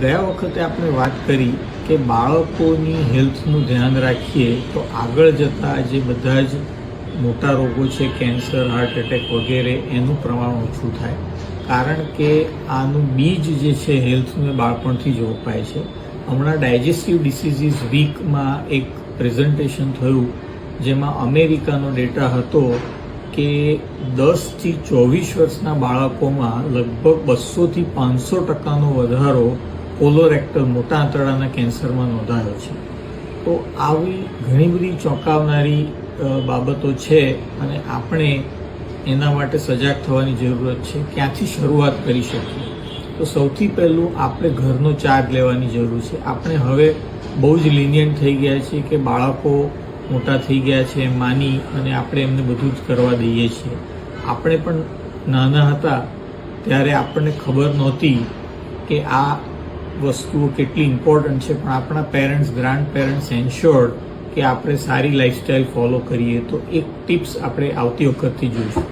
ગયા વખતે આપણે વાત કરી કે બાળકોની હેલ્થનું ધ્યાન રાખીએ તો આગળ જતાં જે બધા જ મોટા રોગો છે, કેન્સર, હાર્ટ એટેક વગેરે, એનું પ્રમાણ ઓછું થાય. કારણ કે આનું બીજ જે છે હેલ્થનું, એ બાળપણથી જ રોપાય છે. હમણાં ડાયજેસ્ટિવ ડિસીઝીસ વીકમાં એક પ્રેઝન્ટેશન થયું જેમાં અમેરિકાનો ડેટા હતો કે 10થી 24 વર્ષના બાળકોમાં લગભગ 200થી 500% વધારો કોલોરેક્ટલ, મોટા આંતરડાના કેન્સરમાં નોંધાયો છે. તો આવી ઘણી બધી ચોંકાવનારી બાબતો છે અને આપણે એના માટે સજાગ થવાની જરૂરત છે. ક્યાંથી શરૂઆત કરી શકીએ? તો સૌથી પહેલું આપણે ઘરનો ચાર્જ લેવાની જરૂર છે. આપણે હવે બહુ જ લિનિયન્ટ થઈ ગયા છીએ કે બાળકો મોટા થઈ ગયા છે એમ માની અને આપણે એમને બધું જ કરવા દઈએ છીએ. આપણે પણ નાના હતા ત્યારે આપણને ખબર નહોતી કે આ વસ્તુઓ કેટલી ઇમ્પોર્ટન્ટ છે, પણ આપણા પેરેન્ટ્સ, ગ્રાન્ડ પેરેન્ટ્સ એન્શ્યોર્ડ કે આપણે સારી લાઈફસ્ટાઈલ ફોલો કરીએ. તો એક ટિપ્સ આપણે આવતી વખતથી જોઈશું.